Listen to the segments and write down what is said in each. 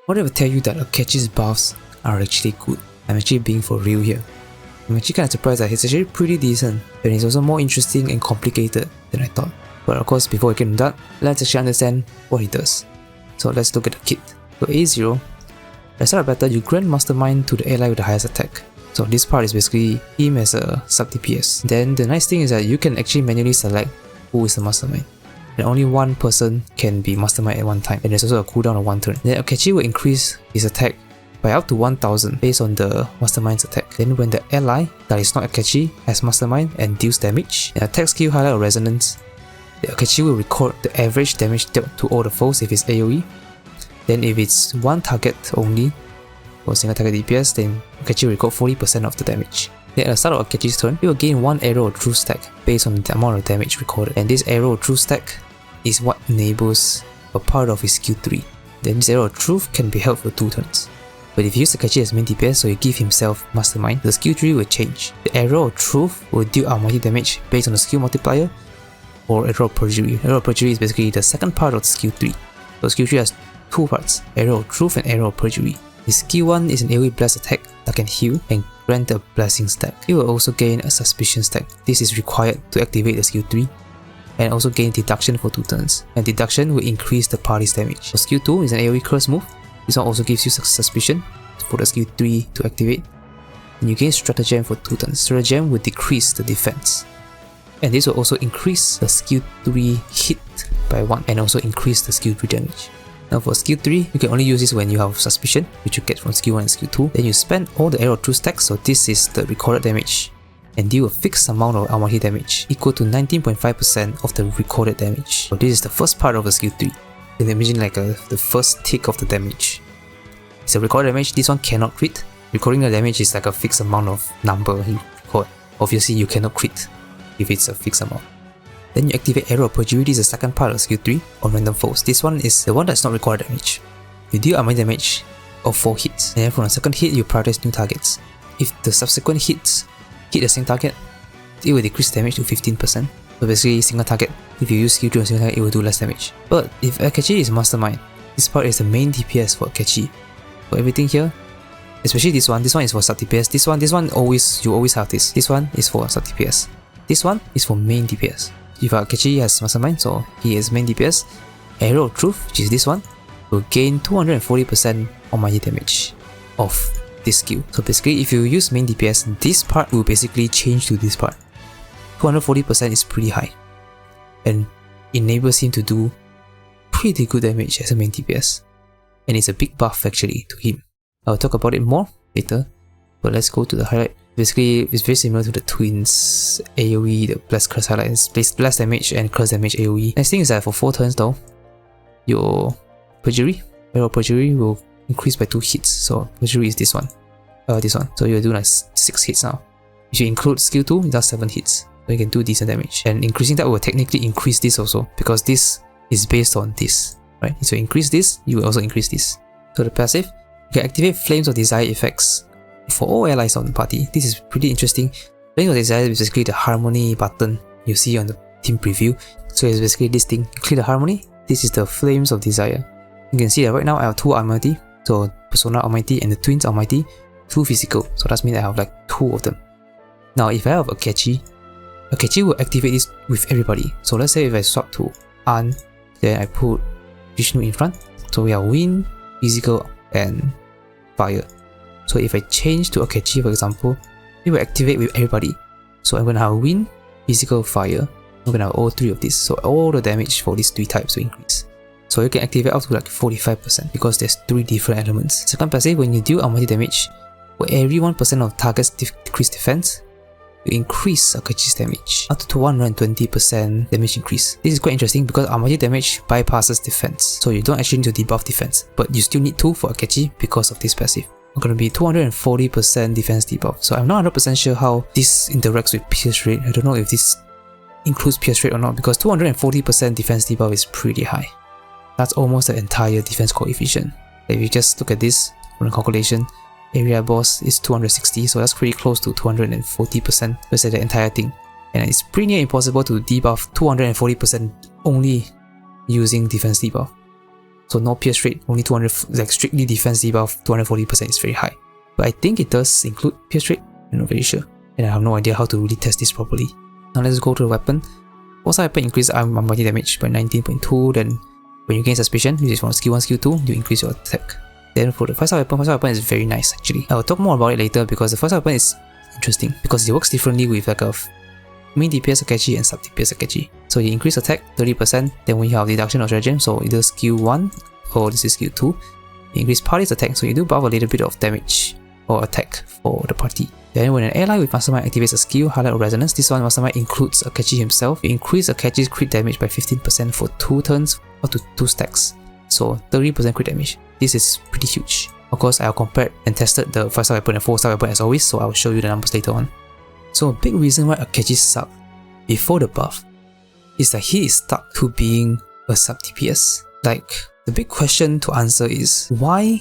What if I tell you that Akechi's buffs are actually good? I'm actually being for real here. I'm actually kind of surprised that it's actually pretty decent, and it's also more interesting and complicated than I thought. But of course, before we get into that, let's actually understand what he does. So let's look at the kit. So A0, at start of battle, you grant Mastermind to the ally with the highest attack. So this part is basically him as a sub DPS. Then the nice thing is that you can actually manually select who is the Mastermind. And only one person can be Mastermind at one time. And there's also a cooldown of 1 turn. Then Akechi will increase his attack by up to 1000 based on the Mastermind's attack. Then when the ally that is not Akechi has Mastermind and deals damage, an attack skill highlight or resonance, the Akechi will record the average damage dealt to all the foes if it's AoE. Then if it's one target only, or single target DPS, then Akechi will record 40% of the damage. Then at the start of Akechi's turn, he will gain 1 arrow or truth stack based on the amount of damage recorded. And this arrow or truth stack is what enables a part of his skill 3. Then this arrow of truth can be held for 2 turns. But if you use Akechi as main DPS, so you give himself Mastermind, the skill tree will change. The arrow of truth will deal almighty damage based on the skill multiplier, or arrow of perjury. Arrow of perjury is basically the second part of the skill 3. So skill 3 has 2 parts, arrow of truth and arrow of perjury. His skill 1 is an AoE blast attack that can heal and grant a blessing stack. He will also gain a suspicion stack. This is required to activate the skill 3, and also gain deduction for 2 turns. And deduction will increase the party's damage. So skill 2 is an AoE curse move. This one also gives you suspicion for the skill 3 to activate. And you gain stratagem for 2 turns. Stratagem will decrease the defense. And this will also increase the skill 3 hit by 1 and also increase the skill 3 damage. Now for skill 3, you can only use this when you have suspicion, which you get from skill 1 and skill 2. Then you spend all the arrow truth stacks, so this is the recorded damage, and deal a fixed amount of almighty damage, equal to 19.5% of the recorded damage. So this is the first part of the skill 3. You can imagine like the first tick of the damage. It's a recorded damage, this one cannot crit. Recording the damage is like a fixed amount of number you record. Obviously you cannot crit if it's a fixed amount. Then you activate Arrow of Perjury. This is the second part of skill 3 on random foes. This one is the one that's not recorded damage. You deal almighty damage of 4 hits, and then from the second hit you prioritize new targets. If the subsequent hits hit the same target, it will decrease damage to 15%. So basically single target, if you use skill 3 on single target, it will do less damage. But if Akechi is Mastermind, this part is the main DPS for Akechi. So everything here, especially this one is for sub DPS. This one always, you always have this. This one is for sub DPS. This one is for main DPS. If Akechi has Mastermind, so he is main DPS, Arrow of Truth, which is this one, will gain 240% almighty damage of this skill. So basically, if you use main DPS, this part will basically change to this part. 240% is pretty high, and enables him to do pretty good damage as a main DPS. And it's a big buff actually to him. I'll talk about it more later, but let's go to the highlight. Basically, it's very similar to the twins AoE, the blast curse highlight. It's blast damage and curse damage AoE. Next thing is that for 4 turns though, your perjury, arrow perjury will increase by 2 hits. So perjury is this one. So you'll do like 6 hits now. If you include skill 2, it does 7 hits. So you can do decent damage. And increasing that will technically increase this also, because this is based on this, right? So increase this, you will also increase this. So the passive, you can activate Flames of Desire effects for all allies on the party. This is pretty interesting. Flames of Desire is basically the harmony button you see on the team preview. So it's basically this thing. You click the harmony, this is the Flames of Desire. You can see that right now I have 2 Almighty, so Persona Almighty and the Twins Almighty, 2 physical. So that means I have like 2 of them. Now if I have Akechi, Akechi will activate this with everybody. So let's say if I swap to An, then I put Vishnu in front. So we have Wind, Physical, and Fire. So if I change to Akechi, for example, it will activate with everybody. So I'm gonna have Wind, Physical, Fire. I'm gonna have all 3 of these. So all the damage for these 3 types will increase. So you can activate up to like 45% because there's 3 different elements. Second passive, when you deal almighty damage, for every 1% of target's decreased defense, you increase Akechi's damage up to 220% damage increase. This is quite interesting because almighty damage bypasses defense, so you don't actually need to debuff defense, but you still need to for Akechi because of this passive. It's going to be 240% defense debuff. So I'm not 100% sure how this interacts with pierce rate. I don't know if this includes pierce rate or not, because 240% defense debuff is pretty high. That's almost the entire defense coefficient. If you just look at this from the calculation, area boss is 260, so that's pretty close to 240%. Let's say the entire thing. And it's pretty near impossible to debuff 240% only using defense debuff. so no pierce rate, only 200, like strictly defense debuff, 240% is very high. But I think it does include pierce rate, I'm not very sure. And I have no idea how to really test this properly. Now let's go to the weapon. Also, weapon increase armor body damage by 19.2, then when you gain suspicion, use it from skill 1, skill 2, you increase your attack. Then for the 5-star weapon is very nice actually. I will talk more about it later because the 5-star weapon is interesting because it works differently with like a main DPS Akechi and sub DPS Akechi. So you increase attack 30%, then when you have deduction of stratagem, so either skill 1 or this is skill 2, you increase party's attack, so you do buff a little bit of damage or attack for the party. Then when an ally with Mastermind activates a skill, Highlight or Resonance, this one Mastermind includes Akechi himself. You increase Akechi's crit damage by 15% for 2 turns up to 2 stacks. So 30% crit damage. This is pretty huge. Of course, I'll compare and tested the 5-star weapon and 4-star weapon as always, so I'll show you the numbers later on. So a big reason why Akechi sucked before the buff is that he is stuck to being a sub DPS. Like, the big question to answer is, why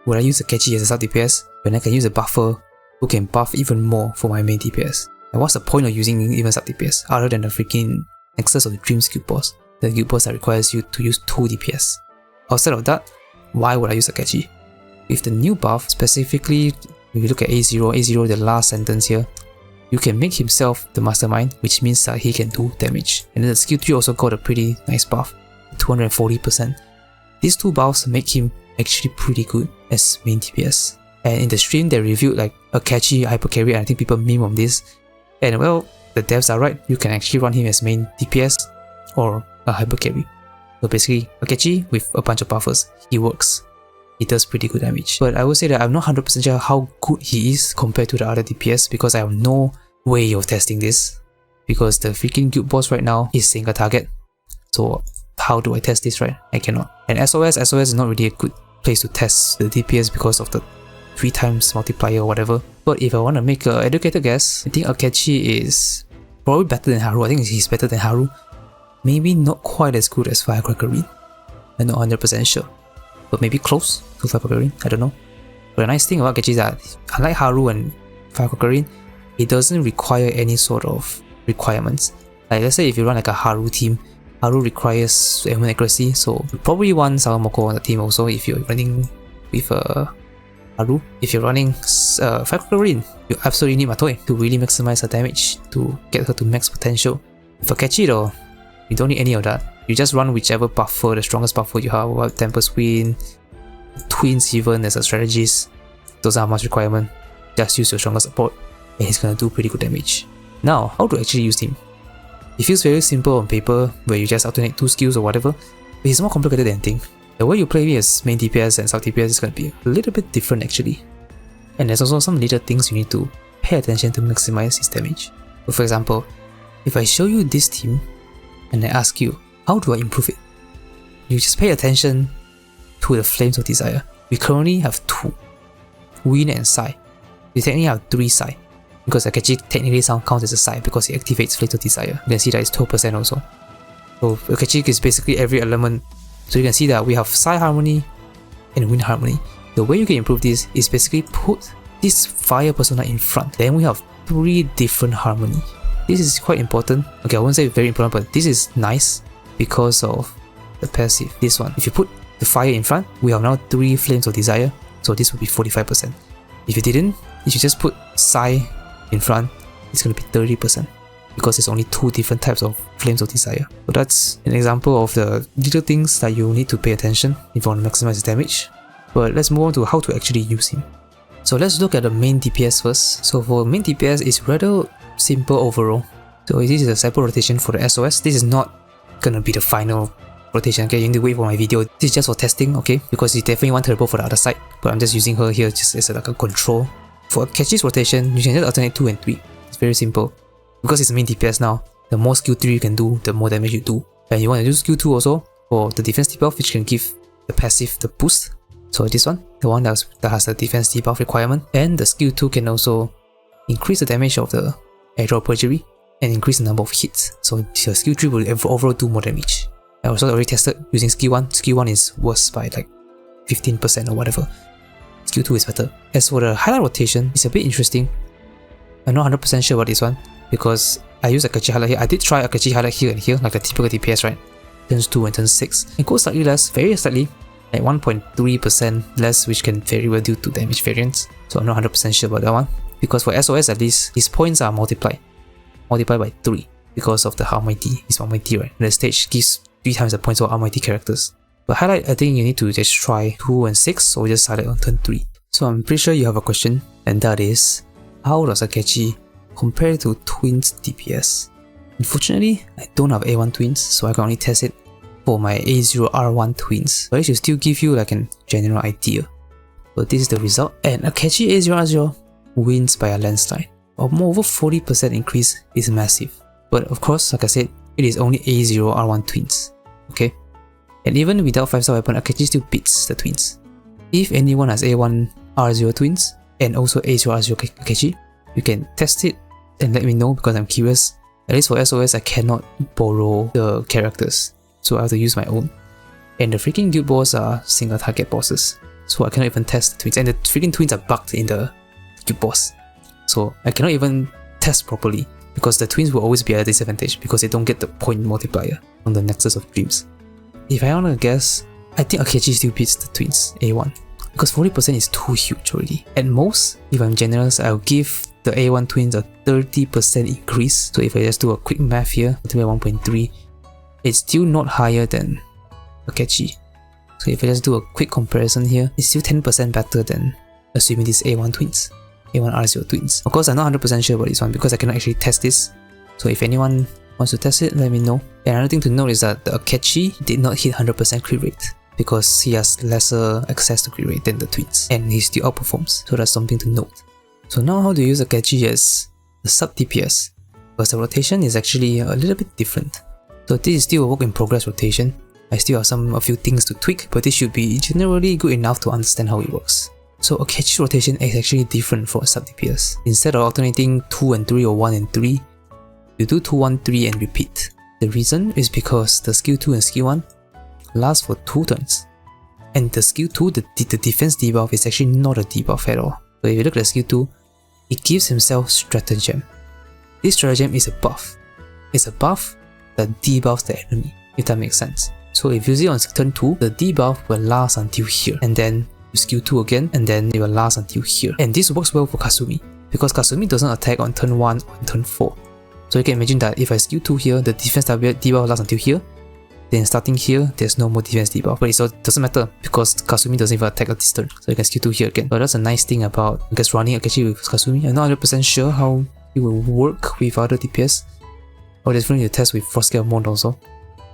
would I use Akechi as a sub DPS when I can use a buffer who can buff even more for my main DPS? And what's the point of using even sub DPS other than the freaking Nexus of the Dreams guild boss? The guild boss that requires you to use 2 DPS. Outside of that, why would I use Akechi? With the new buff, specifically, if you look at A0, the last sentence here, you can make himself the mastermind, which means that he can do damage. And then the skill 3 also got a pretty nice buff, 240%. These 2 buffs make him actually pretty good as main DPS. And in the stream they reviewed like Akechi hyper carry, and I think people meme on this. And well, the devs are right, you can actually run him as main DPS or a hyper carry. So basically, Akechi with a bunch of buffers, he works. He does pretty good damage. But I would say that I'm not 100% sure how good he is compared to the other DPS because I have no way of testing this. Because the freaking guild boss right now is single target. So how do I test this, right? I cannot. And SOS is not really a good place to test the DPS because of the 3 times multiplier or whatever. But if I want to make an educated guess, I think Akechi is probably better than Haru. I think he's better than Haru. Maybe not quite as good as Firecracker Ring. I'm not 100% sure. But maybe close to Firecracker Ring, I don't know. But the nice thing about Akechi is that, unlike Haru and Firecracker Ring, it doesn't require any sort of requirements. Like let's say if you run like a Haru team, Haru requires aiming accuracy, so you probably want Sawamoko on the team also if you're running with Haru. If you're running Firecracker Ring, you absolutely need Matoi to really maximize her damage, to get her to max potential. For Akechi though, you don't need any of that. You just run whichever buffer, the strongest buffer you have, what Tempest Wind, Twins even as a strategist. Those are much requirement. Just use your strongest support and he's gonna do pretty good damage. Now, how to actually use him? It feels very simple on paper where you just alternate 2 skills or whatever, but it's more complicated than think. The way you play me as main DPS and sub DPS is gonna be a little bit different actually. And there's also some little things you need to pay attention to maximize his damage. So for example, if I show you this team and I ask you, how do I improve it? You just pay attention to the Flames of Desire. We currently have 2, Wind and Sai. We technically have 3 Sai, because Akechi technically counts as a Sai because it activates Flames of Desire. You can see that it's 12% also. So Akechi is basically every element. So you can see that we have Sai Harmony and Wind Harmony. The way you can improve this is basically put this Fire persona in front. Then we have 3 different Harmony. This is quite important. Okay, I won't say very important, but this is nice because of the passive. This one, if you put the Fire in front, we have now 3 Flames of Desire, so this would be 45%. If you didn't, if you just put Sai in front, it's going to be 30% because there's only 2 different types of Flames of Desire. So that's an example of the little things that you need to pay attention if you want to maximize his damage. But let's move on to how to actually use him. So let's look at the main DPS first. So for main DPS, it's rather simple overall. So this is a cycle rotation for the SOS. This is not gonna be the final rotation, okay? You need to wait for my video. This is just for testing, okay? Because you definitely want turbo for the other side, but I'm just using her here just as like a control. For Akechi's rotation, you can just alternate 2 and 3. It's very simple. Because it's main DPS now, the more skill 3 you can do, the more damage you do. And you want to do skill 2 also for the defense debuff, which can give the passive the boost. So this one, the one that has the defense debuff requirement. And the skill 2 can also increase the damage of the Aerial Perjury and increase the number of hits. So your skill 3 will overall do more damage. I also already tested using skill 1. Skill 1 is worse by like 15% or whatever. Skill 2 is better. As for the highlight rotation, it's a bit interesting. I'm not 100% sure about this one because I use Akechi highlight here. I did try Akechi highlight here and here, like the typical DPS, right? Turns 2 and turns 6. It goes slightly less, very slightly, like 1.3% less, which can vary well due to damage variance. So I'm not 100% sure about that one. Because for SOS at least, his points are multiplied by 3 because of the Almighty. He's Almighty, right? The stage gives 3 times the points of Almighty characters. But highlight, I think you need to just try 2 and 6, or just highlight on turn 3. So I'm pretty sure you have a question, and that is, how does Akechi compare to Twins DPS? Unfortunately, I don't have A1 Twins, so I can only test it for my A0R1 Twins. But it should still give you like a general idea. But this is the result, and Akechi A0R0 wins by a landslide. A more over 40% increase is massive. But of course, like I said, it is only A0R1 Twins. Okay? And even without 5-star weapon, Akechi still beats the Twins. If anyone has A1 R0 Twins and also A0R0 Akechi, you can test it and let me know because I'm curious. At least for SOS, I cannot borrow the characters, so I have to use my own. And the freaking guild boss are single target bosses, so I cannot even test the Twins. And the freaking Twins are bugged in the guild boss, so I cannot even test properly because the Twins will always be at a disadvantage because they don't get the point multiplier on the Nexus of Dreams. If I want to guess, I think Akechi still beats the Twins A1 because 40% is too huge already. At most, if I'm generous, I'll give the A1 Twins a 30% increase. So if I just do a quick math here, multiply 1.3, it's still not higher than Akechi. So if I just do a quick comparison here, it's still 10% better than assuming these A1 Twins, A1 R0 Twins. Of course, I'm not 100% sure about this one because I cannot actually test this. So if anyone wants to test it, let me know. And another thing to note is that the Akechi did not hit 100% crit rate because he has lesser access to crit rate than the Twins, and he still outperforms, so that's something to note. So now how to use Akechi as a sub DPS, because the rotation is actually a little bit different. So this is still a work in progress rotation. I still have a few things to tweak, but this should be generally good enough to understand how it works. So Akechi rotation is actually different for a sub DPS. Instead of alternating 2 and 3 or 1 and 3, you do 2, 1, 3 and repeat. The reason is because the skill 2 and skill 1 last for 2 turns. And the skill 2, the defense debuff, is actually not a debuff at all. So if you look at the skill 2, it gives himself Stratagem. This Stratagem is a buff. It's a buff that debuffs the enemy, if that makes sense. So if you use it on turn 2, the debuff will last until here. And then you skill 2 again, and then it will last until here. And this works well for Kasumi, because Kasumi doesn't attack on turn 1 or on turn 4. So you can imagine that if I skill 2 here, the defense debuff lasts until here. Then starting here, there's no more defense debuff. But it doesn't matter because Kasumi doesn't even attack at this turn. So you can skill 2 here again. So that's a nice thing about, I guess, running Akechi with Kasumi. I'm not 100% sure how it will work with other DPS. Or definitely to test with Frostgale Mode also.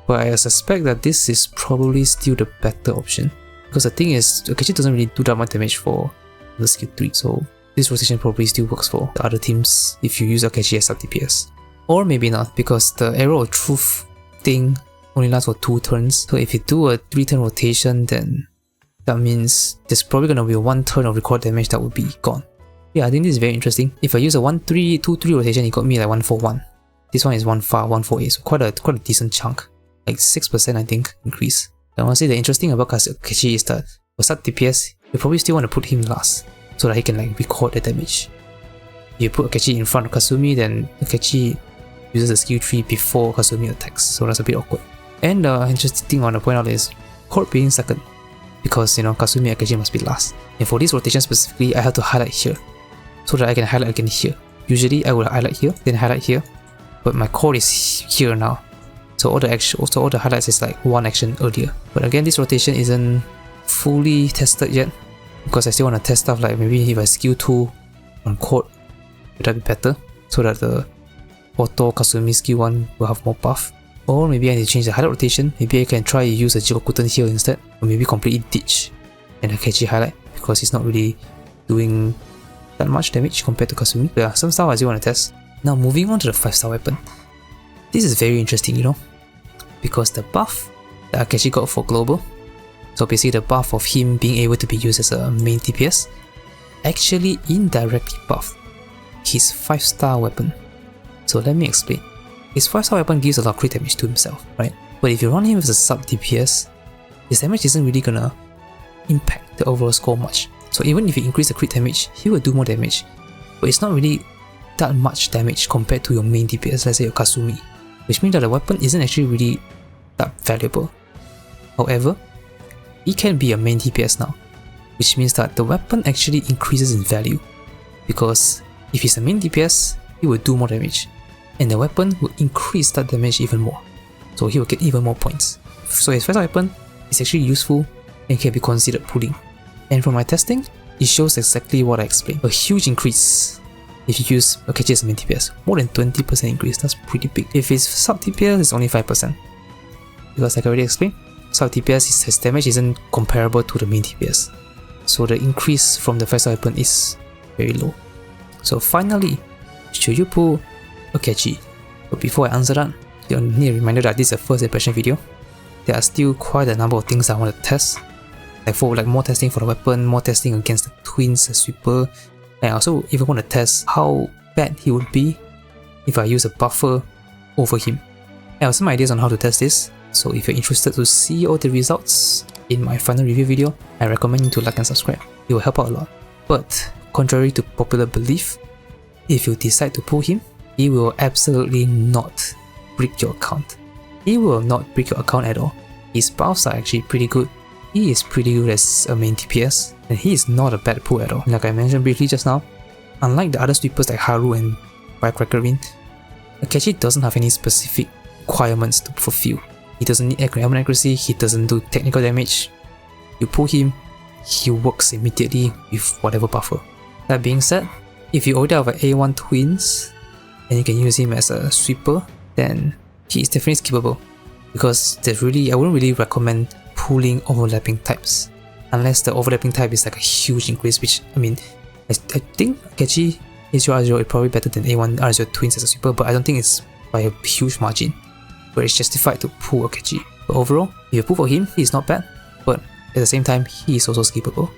But I suspect that this is probably still the better option. Because the thing is, Akechi doesn't really do that much damage for the skill 3. So this rotation probably still works for the other teams if you use Akechi as sub DPS. Or maybe not, because the Arrow of Truth thing only lasts for 2 turns. So if you do a 3-turn rotation, then that means there's probably gonna be 1 turn of record damage that would be gone. Yeah, I think this is very interesting. If I use a 1-3, 2-3 rotation, it got me like 1-4-1. This one is 1-4, 1-4-8, so quite a decent chunk. Like 6% I think increase. And honestly, the interesting about Akechi is that for sub DPS, you probably still want to put him last, so that he can like record the damage. If you put Akechi in front of Kasumi, then Akechi uses the skill 3 before Kasumi attacks, so that's a bit awkward. And the interesting thing I want to point out is Court being second, because Kasumi and Akechi must be last. And for this rotation specifically, I have to highlight here, so that I can highlight again here. Usually I would highlight here, then highlight here, but my Court is here now. So all the highlights is like 1 action earlier. But again, this rotation isn't fully tested yet, because I still want to test stuff like maybe if I skill 2 on Court, would that be better? So that the auto Kasumi skill 1 will have more buff. Or maybe I need to change the highlight rotation. Maybe I can try to use a Jigokuten here instead. Or maybe completely ditch an Akechi highlight, because he's not really doing that much damage compared to Kasumi. But yeah, some stuff I still want to test. Now moving on to the 5-star weapon. This is very interesting, because the buff that Akechi got for global, so basically the buff of him being able to be used as a main DPS, actually indirectly buffed his 5-star weapon. So let me explain. His 5-star weapon gives a lot of crit damage to himself, right? But if you run him as a sub DPS, his damage isn't really gonna impact the overall score much. So even if you increase the crit damage, he will do more damage. But it's not really that much damage compared to your main DPS, let's say your Kasumi. Which means that the weapon isn't actually really that valuable. However, he can be a main DPS now, which means that the weapon actually increases in value, because if he's a main DPS, he will do more damage, and the weapon will increase that damage even more, so he will get even more points. So his first weapon is actually useful and can be considered pulling. And from my testing, it shows exactly what I explained. A huge increase if you use Akechi as a main DPS. More than 20% increase, that's pretty big. If it's sub DPS, it's only 5%. Because like I already explained, sub DPS, his damage isn't comparable to the main DPS. So the increase from the first weapon is very low. So finally, should you pull Akechi? But before I answer that, you need a reminder that this is a first impression video. There are still quite a number of things I want to test. Like more testing for the weapon, more testing against the twins, the sweeper, and I also even want to test how bad he would be if I use a buffer over him. I have some ideas on how to test this, so if you're interested to see all the results in my final review video, I recommend you to like and subscribe. It will help out a lot. But contrary to popular belief, if you decide to pull him, he will absolutely not break your account. He will not break your account at all. His buffs are actually pretty good. He is pretty good as a main DPS, and he is not a bad pull at all. Like I mentioned briefly just now, unlike the other sweepers like Haru and Firecrackerin, Akechi doesn't have any specific requirements to fulfill. He doesn't need element accuracy, he doesn't do technical damage. You pull him, he works immediately with whatever buffer. That being said, if you already have an A1 twins, and you can use him as a sweeper, then he is definitely skippable. Because I wouldn't really recommend pulling overlapping types, unless the overlapping type is like a huge increase, which I think Akechi H0R0 is probably better than A1 R0 twins as a sweeper, but I don't think it's by a huge margin where it's justified to pull Akechi. But overall, if you pull for him, he's not bad, but at the same time, he is also skippable.